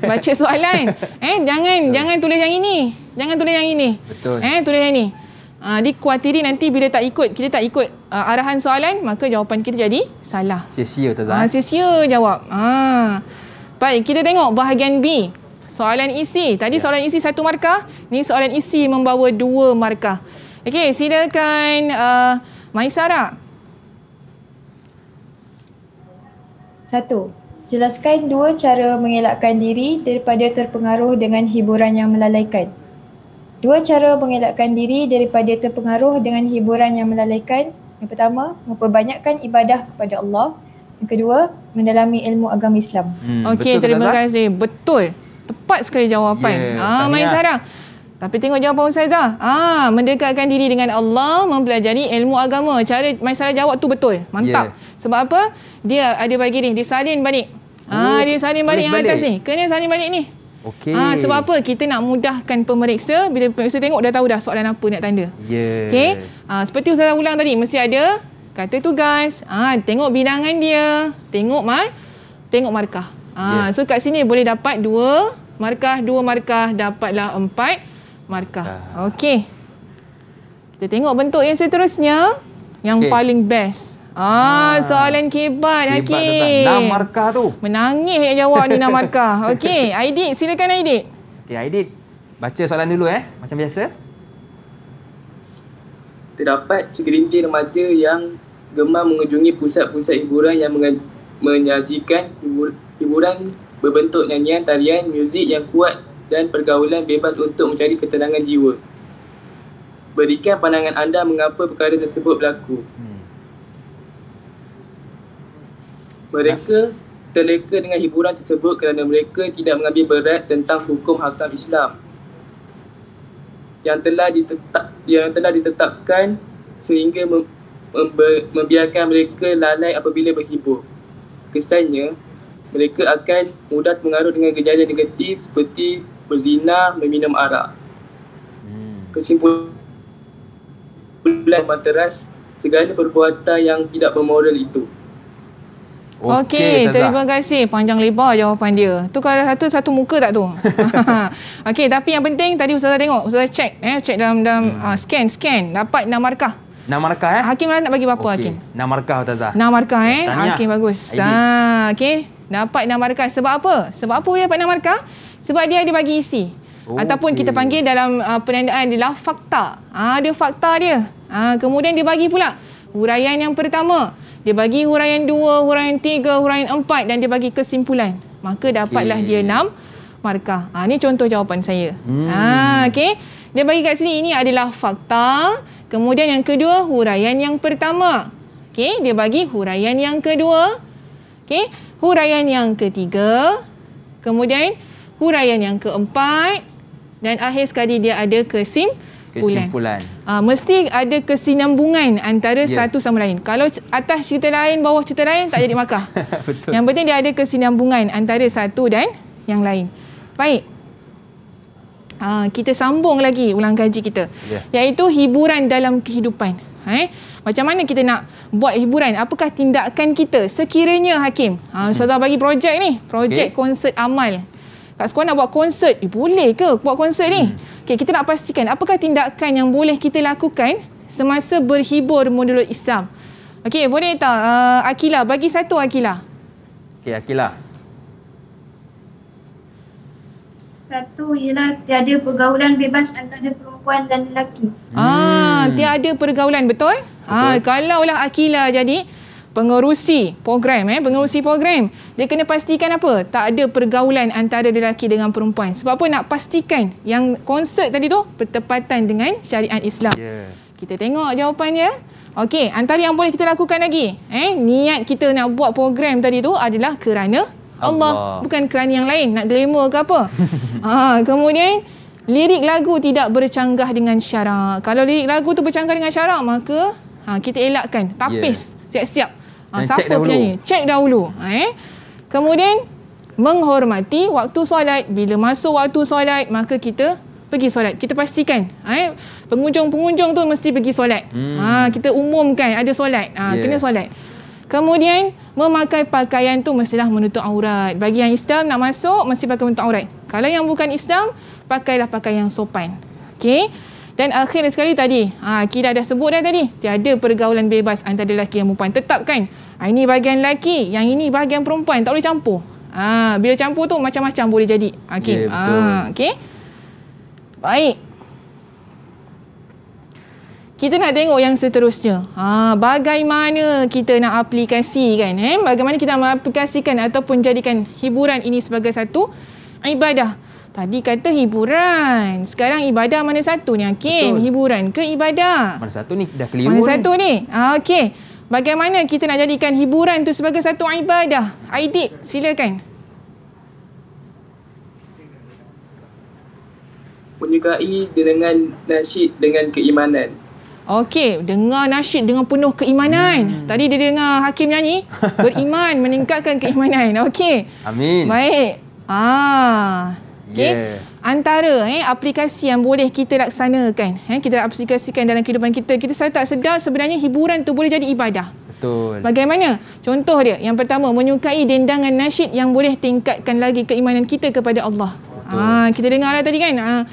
Baca soalan. Jangan tulis yang ini. Jangan tulis yang ini. Betul. Tulis yang ini. Dikuatiri nanti bila kita tak ikut arahan soalan, maka jawapan kita jadi salah. Sia-sia Ustazah. Sia-sia jawab. Baik, kita tengok bahagian B. Soalan isi. Tadi soalan isi 1 markah. Ni soalan isi membawa 2 markah. Okey, silakan Maisara. 1. Jelaskan 2 cara mengelakkan diri daripada terpengaruh dengan hiburan yang melalaikan. 2 cara mengelakkan diri daripada terpengaruh dengan hiburan yang melalaikan. Yang pertama, memperbanyakkan ibadah kepada Allah. Yang kedua, mendalami ilmu agama Islam. Okey, terima kasih. Betul. Tepat sekali jawapan. Maisarah. Tapi tengok jawapan Ustazah. Mendekatkan diri dengan Allah, mempelajari ilmu agama. Cara Maisarah jawab tu betul. Mantap. Sebab apa? Dia ada bagi ni, dia salin balik. Dia salin balik yang atas ni. Kena salin balik ni. Okey. Sebab apa? Kita nak mudahkan pemeriksa. Bila pemeriksa tengok dah tahu dah soalan apa nak tanda. Okey. Seperti Ustazah ulang tadi, mesti ada kata tugas. Tengok bilangan dia. Tengok markah. So kat sini boleh dapat 2 markah, dapatlah 4 markah. Okey. Kita tengok bentuk yang seterusnya. Yang paling best. Soalan kebat Hakim. 6 markah tu. Menangis yang jawab ni 6 markah. Okey, Aidit, silakan Aidit. Okey, Aidit. Baca soalan dulu macam biasa. Terdapat segelintir remaja yang gemar mengunjungi pusat-pusat hiburan yang menyajikan hiburan berbentuk nyanyian, tarian, muzik yang kuat dan pergaulan bebas untuk mencari ketenangan jiwa. Berikan pandangan anda mengapa perkara tersebut berlaku. Mereka terleka dengan hiburan tersebut kerana mereka tidak mengambil berat tentang hukum hakam Islam yang telah ditetapkan sehingga membiarkan mereka lalai apabila berhibur. Kesannya, mereka akan mudah pengaruh dengan gejala negatif seperti berzina, meminum arak. Kesimpulan materas segala perbuatan yang tidak bermoral itu. Okey, terima kasih. Panjang lebar jawapan dia. Tu kalau satu muka tak tu? Okey, tapi yang penting tadi Ustazah tengok, Ustazah check dalam scan dapat 6 markah. 6 markah Hakim nak bagi berapa Hakim? 6 markah Ustazah. 6 markah Okey, bagus. Okey, dapat 6 markah. Sebab apa? Sebab apa dia dapat 6 markah? Sebab dia ada bagi isi. Ataupun kita panggil dalam penandaan adalah fakta. Dia fakta dia. Kemudian dia bagi pula huraian yang pertama. Dia bagi huraian 2, huraian 3, huraian 4 dan dia bagi kesimpulan. Maka dapatlah dia 6 markah. Ini contoh jawapan saya. Okey. Dia bagi kat sini ini adalah fakta. Kemudian yang kedua, huraian yang pertama. Okey, dia bagi huraian yang kedua. Okey, huraian yang ketiga. Kemudian huraian yang keempat dan akhir sekali dia ada kesimpulan. Mesti ada kesinambungan antara satu sama lain. Kalau atas cerita lain, bawah cerita lain, tak jadi markah. Betul. Yang penting dia ada kesinambungan antara satu dan yang lain. Baik. Kita sambung lagi ulang kaji kita. Iaitu hiburan dalam kehidupan. Macam mana kita nak buat hiburan? Apakah tindakan kita sekiranya Hakim? Ustazah bagi projek ni. Projek konsert amal. Kat sekolah nak buat konsert. Boleh ke buat konsert ni? Okay, kita nak pastikan apakah tindakan yang boleh kita lakukan semasa berhibur menurut Islam. Okey, boleh tak Akila? Bagi satu Akila. Okey, Akila. Satu ialah tiada pergaulan bebas antara perempuan dan lelaki. Tiada pergaulan, betul? Kalaulah Akila jadi pengerusi program, dia kena pastikan apa? Tak ada pergaulan antara lelaki dengan perempuan. Sebab apa? Nak pastikan yang konsert tadi tu bertepatan dengan syariat Islam. Kita tengok jawapannya. Okey, antara yang boleh kita lakukan lagi, niat kita nak buat program tadi tu adalah kerana Allah, bukan kerana yang lain, nak glamour ke apa. Kemudian lirik lagu tidak bercanggah dengan syarak. Kalau lirik lagu tu bercanggah dengan syarak, maka kita elakkan, tapis, siap-siap. Siapa penyanyi? Cek dahulu. Kemudian menghormati waktu solat. Bila masuk waktu solat, maka kita pergi solat. Kita pastikan pengunjung-pengunjung tu mesti pergi solat. Kita umumkan ada solat. Kena solat. Kemudian memakai pakaian tu mestilah menutup aurat. Bagi yang Islam nak masuk mesti pakai menutup aurat. Kalau yang bukan Islam, pakailah pakaian yang sopan. Okey. Dan akhir sekali tadi, kita dah sebut dah tadi, tiada pergaulan bebas antara lelaki dan perempuan. Tetapkan. Ini bahagian lelaki, yang ini bahagian perempuan, tak boleh campur. Bila campur tu macam-macam boleh jadi. Okey. Okey. Baik. Kita nak tengok yang seterusnya. Bagaimana kita nak aplikasikan, bagaimana kita mengaplikasikan ataupun jadikan hiburan ini sebagai satu ibadah. Tadi kata hiburan. Sekarang ibadah mana satu ni Hakim? Hiburan ke ibadah? Mana satu ni? Dah keliru Mana satu ni? Okey. bagaimana kita nak jadikan hiburan tu sebagai satu ibadah? Aidit, silakan. Menyukai dengan nasyid dengan keimanan. Okey, dengar nasyid dengan penuh keimanan. Tadi dia dengar Hakim nyanyi, beriman, meningkatkan keimanan. Okey. Amin. Baik. Okey. Antara aplikasi yang boleh kita laksanakan, kita aplikasikan dalam kehidupan kita, kita tak sedar sebenarnya hiburan tu boleh jadi ibadah. Betul. Bagaimana? Contoh dia, yang pertama, menyukai dendangan nasyid yang boleh tingkatkan lagi keimanan kita kepada Allah. Kita dengarlah tadi kan,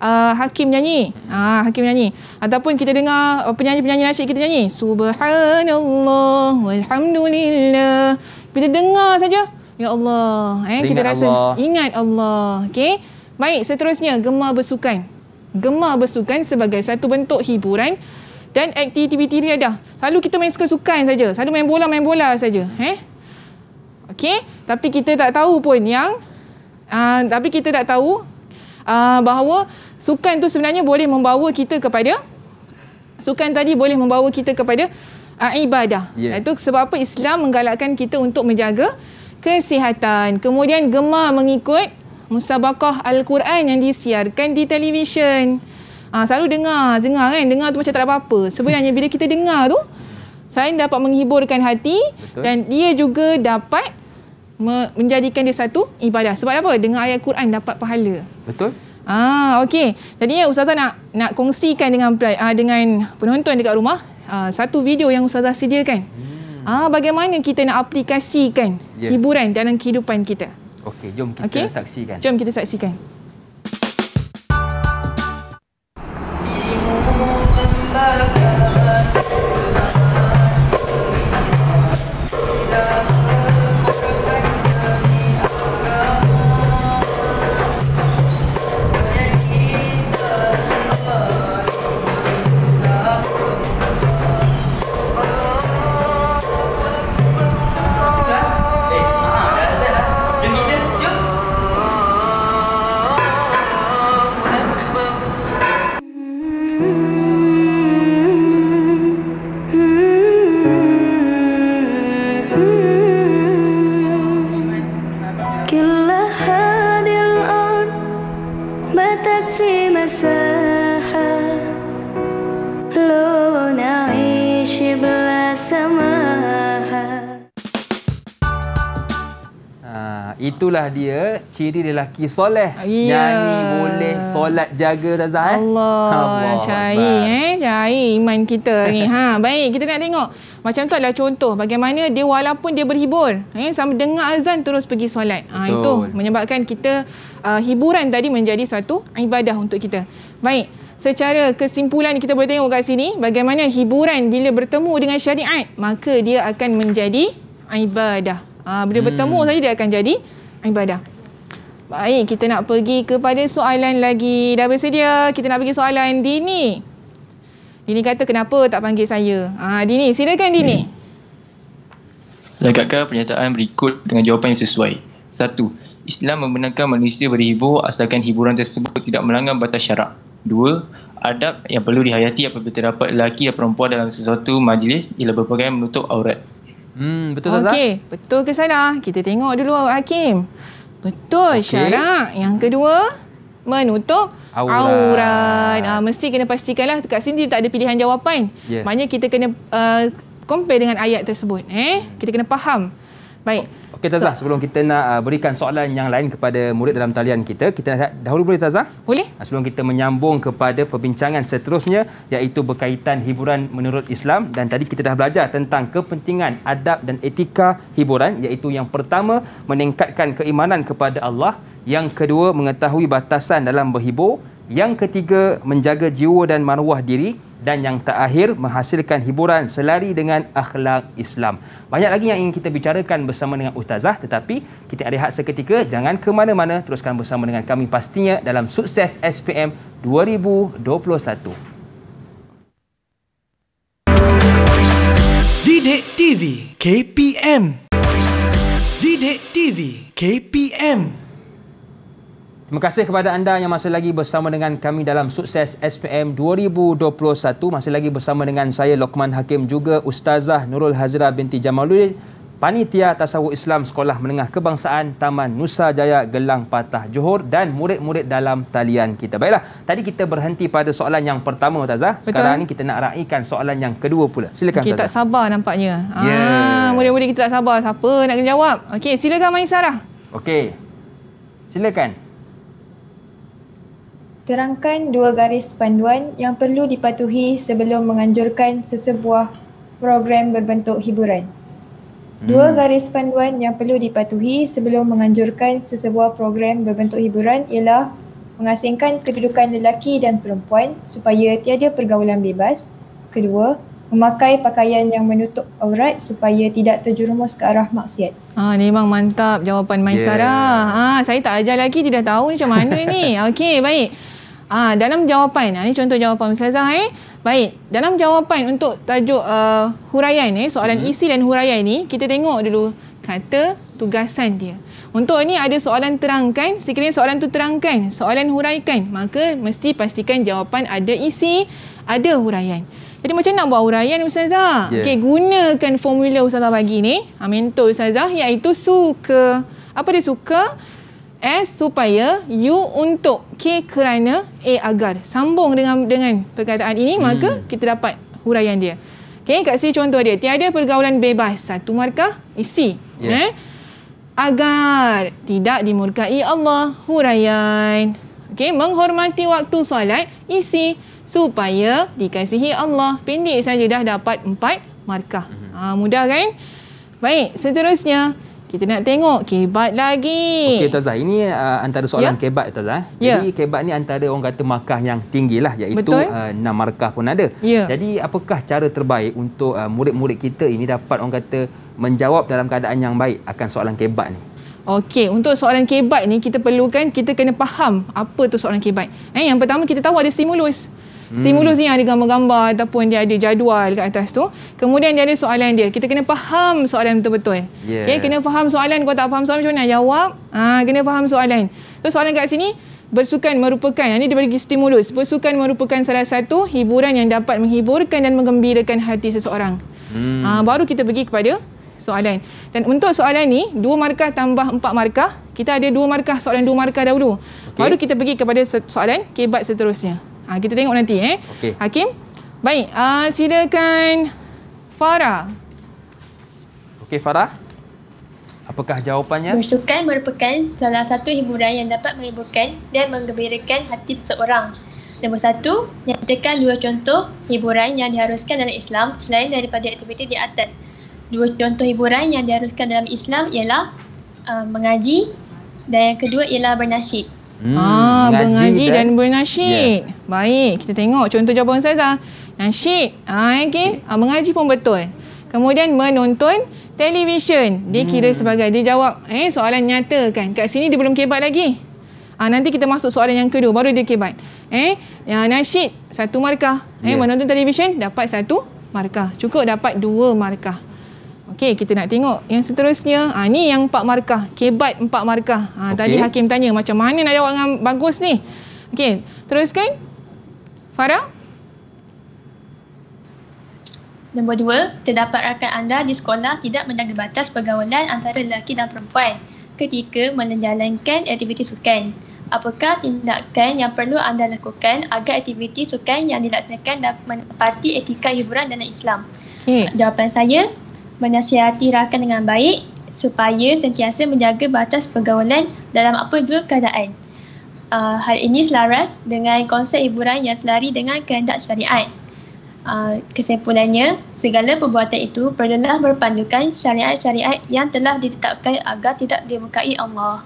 Hakim nyanyi. Hakim nyanyi. Ataupun kita dengar penyanyi-penyanyi nasyid kita nyanyi. Subhanallah walhamdulillah. Bila dengar saja, ya Allah, kita rasa Allah. Ingat Allah. Okey. Baik, seterusnya gemar bersukan. Gemar bersukan sebagai satu bentuk hiburan dan aktiviti riadah. Selalu kita main sukan saja. Selalu main bola saja. Okey, tapi kita tak tahu pun yang bahawa sukan tu sebenarnya boleh membawa kita kepada ibadah. Itu sebab apa Islam menggalakkan kita untuk menjaga kesihatan. Kemudian gemar mengikut musabaqah Al-Quran yang disiarkan di televisyen. Selalu dengar tu macam tak ada apa-apa. Sebenarnya bila kita dengar tu, selain dapat menghiburkan hati. Betul. Dan dia juga dapat menjadikan dia satu ibadah. Sebab apa? Dengar ayat Quran dapat pahala. Betul. Okey. Jadi Ustazah nak kongsikan dengan penonton dekat rumah satu video yang Ustazah sediakan. Bagaimana kita nak aplikasikan hiburan dalam kehidupan kita. Okey, jom kita saksikan. Jom kita saksikan. Itulah dia ciri lelaki soleh. Nyanyi boleh, solat jaga Ustazah. Allah cari iman kita ni. Baik, kita nak tengok. Macam tu adalah contoh bagaimana dia walaupun dia berhibur, sambil dengar azan terus pergi solat. Itu menyebabkan kita hiburan tadi menjadi satu ibadah untuk kita. Baik, secara kesimpulan kita boleh tengok kat sini bagaimana hiburan bila bertemu dengan syariat, maka dia akan menjadi ibadah. Bila bertemu saja dia akan jadi ibadah. Baik, kita nak pergi kepada soalan lagi. Dah bersedia? Kita nak pergi soalan Dini. Dini kata kenapa tak panggil saya? Dini, silakan Dini. Lengkapkan pernyataan berikut dengan jawapan yang sesuai. 1. Islam membenarkan manusia berhibur asalkan hiburan tersebut tidak melanggar batas syarak. 2. Adab yang perlu dihayati apabila terdapat lelaki dan perempuan dalam sesuatu majlis ialah berpakaian menutup aurat. Betul Ustazah? Okey, betul ke salah? Kita tengok dulu Hakim. Betul, syarak. Yang kedua, menutup aurat. Mesti kena pastikanlah dekat sini tak ada pilihan jawapan. Maknanya kita kena compare dengan ayat tersebut. Kita kena faham. Baik. Okey Ustazah, sebelum kita nak berikan soalan yang lain kepada murid dalam talian kita nak dahulu boleh Ustazah? Boleh. Sebelum kita menyambung kepada perbincangan seterusnya iaitu berkaitan hiburan menurut Islam, dan tadi kita dah belajar tentang kepentingan adab dan etika hiburan, iaitu yang pertama meningkatkan keimanan kepada Allah, yang kedua mengetahui batasan dalam berhibur, yang ketiga menjaga jiwa dan maruah diri, dan yang terakhir menghasilkan hiburan selari dengan akhlak Islam. Banyak lagi yang ingin kita bicarakan bersama dengan Ustazah, tetapi kita rehat seketika, jangan ke mana-mana, teruskan bersama dengan kami pastinya dalam Sukses SPM 2021. Didik TV KPM. Didik TV KPM. Terima kasih kepada anda yang masih lagi bersama dengan kami dalam Sukses SPM 2021. Masih lagi bersama dengan saya Lokman Hakim, juga Ustazah Nurul Hazira binti Jamaluddin, Panitia Tasawuf Islam Sekolah Menengah Kebangsaan Taman Nusa Jaya Gelang Patah Johor, dan murid-murid dalam talian kita. Baiklah, tadi kita berhenti pada soalan yang pertama, Ustazah. Sekarang ni kita nak raikan soalan yang kedua pula. Silakan, Ustazah. Ustazah. Tak sabar nampaknya. Murid-murid kita tak sabar. Siapa nak kena jawab? Okey, silakan Maisarah. Okey. Silakan. Terangkan 2 garis panduan yang perlu dipatuhi sebelum menganjurkan sesebuah program berbentuk hiburan. 2 garis panduan yang perlu dipatuhi sebelum menganjurkan sesebuah program berbentuk hiburan ialah mengasingkan kedudukan lelaki dan perempuan supaya tiada pergaulan bebas. Kedua, memakai pakaian yang menutup aurat supaya tidak terjerumus ke arah maksiat. Ni memang mantap jawapan Maisarah. Saya tak ajar lagi, tidak tahu ni macam mana ni. Okey, baik. Dalam jawapan, ni contoh jawapan Ustazah. Baik, dalam jawapan untuk tajuk huraian, soalan isi dan huraian ni, kita tengok dulu kata tugasan dia. Untuk ini ada soalan terangkan, sekiranya soalan tu terangkan, soalan huraikan, maka mesti pastikan jawapan ada isi, ada huraian. Jadi macam nak buat huraian, Ustazah? Okey, gunakan formula Ustazah bagi ni, mentor Ustazah, iaitu suka. Apa dia suka? S supaya, U untuk, K kerana, A agar. Sambung dengan perkataan ini, maka kita dapat huraian dia. Okey, kat sini contoh dia. Tiada pergaulan bebas. 1 markah, isi. Agar tidak dimurkai Allah, huraian. Okey, menghormati waktu solat, isi. Supaya dikasihi Allah. Pendek saja dah dapat 4 markah. Mudah kan? Baik, seterusnya kita nak tengok kebat lagi. Okey, Ustazah, ini antara soalan kebat, Ustazah. Jadi kebat ni antara orang kata markah yang tinggi lah, iaitu 6 markah pun ada. Jadi apakah cara terbaik untuk murid-murid kita ini dapat orang kata menjawab dalam keadaan yang baik akan soalan kebat ni? Okey, untuk soalan kebat ni kita kena faham apa tu soalan kebat. Yang pertama kita tahu ada stimulus. Stimulus ni ada gambar-gambar ataupun dia ada jadual kat atas tu. Kemudian dia ada soalan dia. Kita kena faham soalan betul-betul. Okay, kena faham soalan. Kalau tak faham soalan macam mana nak jawab? Kena faham soalan. So soalan kat sini, bersukan merupakan, ini dia bagi stimulus. Bersukan merupakan salah satu hiburan yang dapat menghiburkan dan menggembirakan hati seseorang. Baru kita pergi kepada soalan. Dan untuk soalan ni, 2 markah tambah 4 markah. Kita ada 2 markah, soalan 2 markah dahulu. Baru kita pergi kepada soalan kebat seterusnya. Kita tengok nanti. Hakim. Baik, silakan Farah. Okey, Farah. Apakah jawapannya? Bersukan merupakan salah satu hiburan yang dapat menghiburkan dan menggembirakan hati seseorang. Nombor 1, nyatakan 2 contoh hiburan yang diharuskan dalam Islam selain daripada aktiviti di atas. 2 contoh hiburan yang diharuskan dalam Islam ialah mengaji, dan yang kedua ialah bernasyid. Mengaji dan bernasyid. Baik, kita tengok contoh jawapan Ustazah. Nasyid. Mengaji pun betul. Kemudian menonton televisyen. Dia kira sebagai, dia jawab soalan nyata kan. Kat sini dia belum kebat lagi. Nanti kita masuk soalan yang kedua, baru dia kebat. Nasyid 1 markah. Menonton televisyen dapat 1 markah. Cukup dapat 2 markah. Okey, kita nak tengok yang seterusnya. Ni yang 4 markah. Kebat 4 markah. Tadi Hakim tanya macam mana nak jawab dengan bagus ni. Okey, teruskan. Farah. Nombor 2, terdapat rakan anda di sekolah tidak menjaga batas pergaulan antara lelaki dan perempuan ketika menjalankan aktiviti sukan. Apakah tindakan yang perlu anda lakukan agar aktiviti sukan yang dilaksanakan dapat menepati etika hiburan dalam Islam? Jawapan saya, menasihati rakan dengan baik supaya sentiasa menjaga batas pergaulan dalam apa jua keadaan. Hal ini selaras dengan konsep hiburan yang selari dengan kehendak syariat. Kesimpulannya, segala perbuatan itu perlulah berpandukan syariat-syariat yang telah ditetapkan agar tidak dimurkai Allah.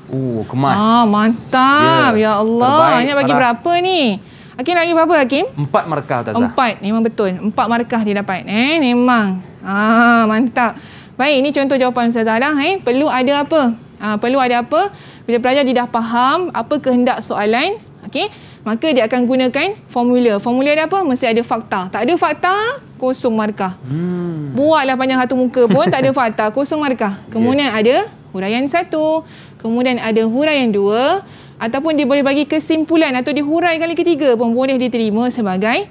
Kemas. Mantap. Ya Allah. Ini bagi berapa ni? Hakim bagi berapa, Hakim? 4 markah, Ustazah. 4. Memang betul. 4 markah dia dapat. Memang. Mantap. Baik, ini contoh jawapan Ustazah dah. Perlu ada apa? Perlu ada apa? Bila pelajar dia dah faham apa kehendak soalan, maka dia akan gunakan formula. Formula dia apa? Mesti ada fakta. Tak ada fakta, kosong markah. Buatlah panjang satu muka pun tak ada fakta, kosong markah. Kemudian ada huraian 1, kemudian ada huraian 2, ataupun dia boleh bagi kesimpulan atau dihuraikan kali ketiga pun boleh diterima sebagai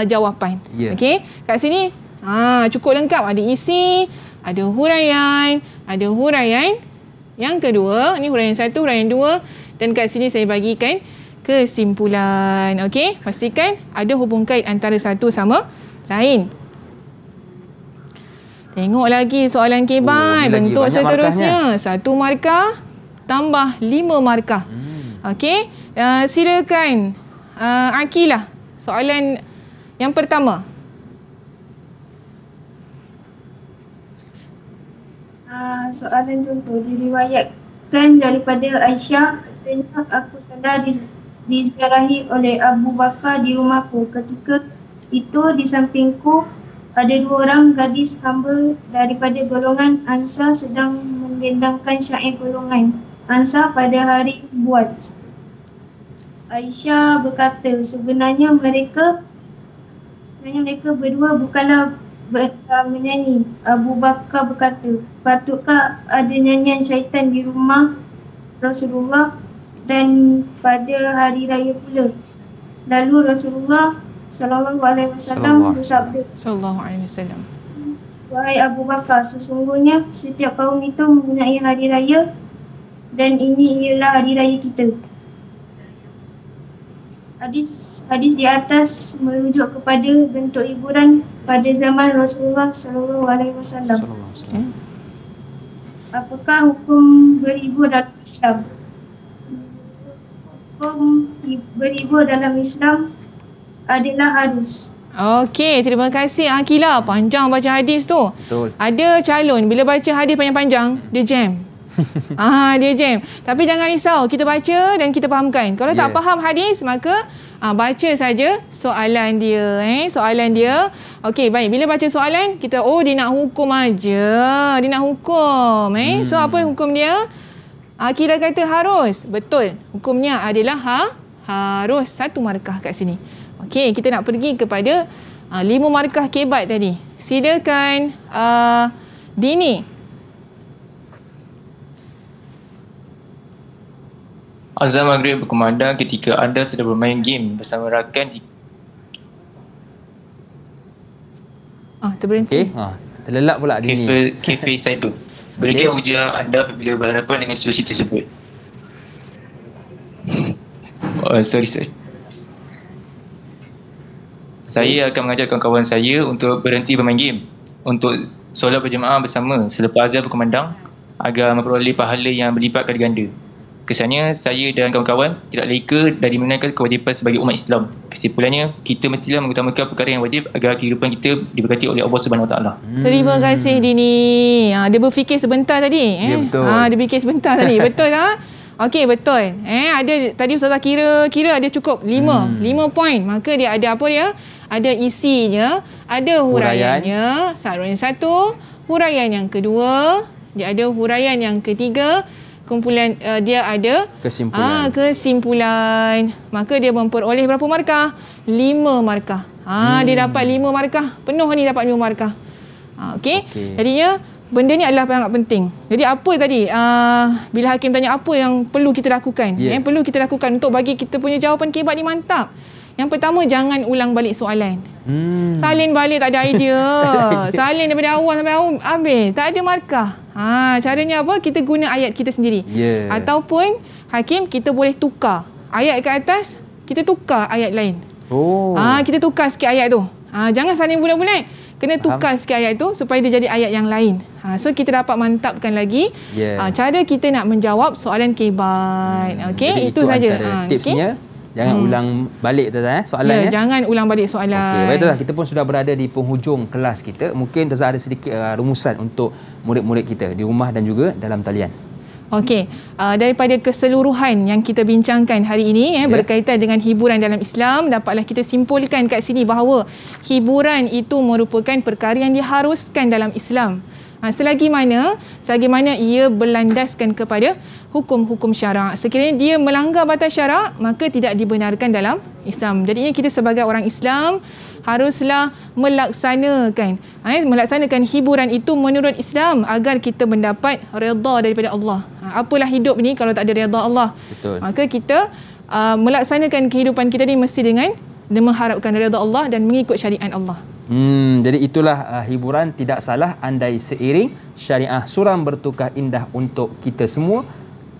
jawapan. Okey, kat sini cukup lengkap, ada isi, ada huraian yang kedua, ni huraian 1, huraian 2, dan kat sini saya bagikan kesimpulan. Okey, pastikan ada hubung kait antara satu sama lain. Tengok lagi soalan kebat, bentuk seterusnya. 1 markah tambah 5 markah. Okey, silakan Akilah, soalan yang pertama. Soalan contoh diriwayatkan daripada Aisyah, katanya aku telah diziarahi oleh Abu Bakar di rumahku. Ketika itu di sampingku ada 2 orang gadis hamba daripada golongan Ansar sedang mendendangkan syair golongan Ansar pada hari buat. Aisyah berkata, sebenarnya mereka berdua bukanlah menyanyi. Abu Bakar berkata, patutkah ada nyanyian syaitan di rumah Rasulullah dan pada hari raya pula? Lalu Rasulullah SAW bersabda, wahai Abu Bakar, sesungguhnya setiap kaum itu mempunyai hari raya dan ini ialah hari raya kita. Hadis di atas merujuk kepada bentuk hiburan pada zaman Rasulullah SAW. Apakah hukum berhibur dalam Islam? Hukum berhibur dalam Islam adalah harus. Okey, terima kasih Akila. Panjang baca hadis tu. Betul. Ada calon bila baca hadis panjang-panjang, dia jam. Dia jam. Tapi jangan risau, kita baca dan kita fahamkan. Kalau tak faham hadis, maka baca saja soalan dia. Soalan dia. Okey, baik. Bila baca soalan, kita dia nak hukum aja. Dia nak hukum. So, apa hukum dia? Akila kata harus. Betul. Hukumnya adalah harus. 1 markah kat sini. Okey, kita nak pergi kepada 5 markah kebat tadi. Silakan Dini. Azan maghrib berkumandang ketika anda sedang bermain game bersama rakan. Terberhenti. Terlelap pula Dini. Kafe cyber. Berikan ujian anda apabila berhadapan dengan situasi tersebut. Sorry. Saya akan mengajak kawan-kawan saya untuk berhenti bermain game, untuk solat berjemaah bersama selepas azan berkumandang agar memperoleh pahala yang berlipat kali ganda. Kesannya, saya dan kawan-kawan tidak leka dari menunaikan kewajipan sebagai umat Islam. Kesimpulannya, kita mestilah mengutamakan perkara yang wajib agar kehidupan kita diberkati oleh Allah SWT. Terima kasih Dini. Dia berfikir sebentar tadi. Ya, betul. Dia fikir sebentar tadi. Betul tak? Okey, betul. Ada tadi Ustazah kira ada cukup 5 poin. Maka dia ada apa dia? Ada isinya, ada huraiannya. Huraian 1, huraian yang kedua, dia ada huraian yang ketiga. Kumpulan dia ada kesimpulan. Maka dia memperoleh berapa markah? 5 markah. Dia dapat 5 markah. Penuh ni dapat 5 markah. Okey. Jadinya benda ni adalah sangat penting. Jadi apa tadi? Bila hakim tanya apa yang perlu kita lakukan? Yang perlu kita lakukan untuk bagi kita punya jawapan kebat ni mantap. Yang pertama, jangan ulang balik soalan. Salin balik tak ada idea. Salin daripada awal sampai habis. Tak ada markah. Caranya apa? Kita guna ayat kita sendiri. Ataupun hakim kita boleh tukar. Ayat kat atas, kita tukar ayat lain. Kita tukar sikit ayat tu. Jangan salin bulat-bulat. Kena tukar sikit ayat tu supaya dia jadi ayat yang lain. So kita dapat mantapkan lagi cara kita nak menjawab soalan kebat. Okey, itu saja. Tipsnya. Jangan ulang balik soalannya. Jangan ulang balik soalan. Okey, baiklah, kita pun sudah berada di penghujung kelas kita. Mungkin Tazah ada sedikit rumusan untuk murid-murid kita di rumah dan juga dalam talian. Okey, daripada keseluruhan yang kita bincangkan hari ini berkaitan dengan hiburan dalam Islam, dapatlah kita simpulkan kat sini bahawa hiburan itu merupakan perkara yang diharuskan dalam Islam. Selagi mana ia berlandaskan kepada hukum-hukum syarak. Sekiranya dia melanggar batas syarak, maka tidak dibenarkan dalam Islam. Jadinya kita sebagai orang Islam haruslah melaksanakan hiburan itu menurut Islam agar kita mendapat redha daripada Allah. Apalah hidup ni kalau tak ada redha Allah? Betul. Maka kita melaksanakan kehidupan kita ni mesti dengan mengharapkan redha Allah dan mengikut syariat Allah. Jadi itulah hiburan tidak salah andai seiring syariah suram bertukar indah untuk kita semua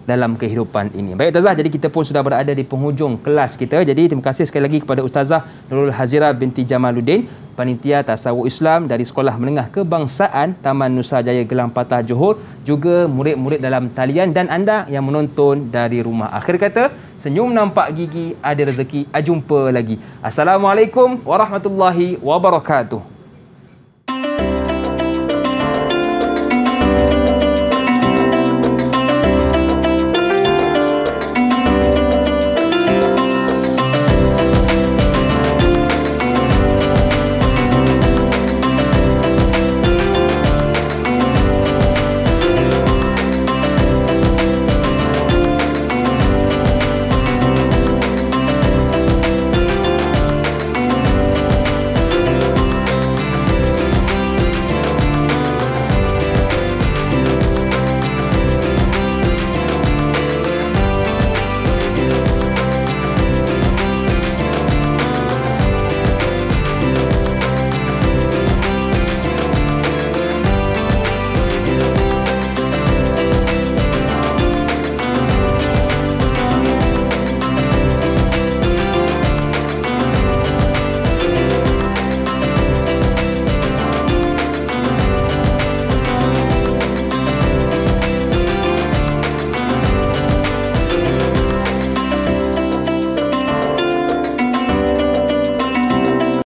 dalam kehidupan ini. Baik Ustazah, jadi kita pun sudah berada di penghujung kelas kita. Jadi terima kasih sekali lagi kepada Ustazah Nurul Hazira binti Jamaluddin, Panitia Tasawuf Islam dari Sekolah Menengah Kebangsaan Taman Nusa Jaya Gelang Patah Johor, juga murid-murid dalam talian dan anda yang menonton dari rumah. Akhir kata, senyum nampak gigi, ada rezeki, jumpa lagi. Assalamualaikum warahmatullahi wabarakatuh.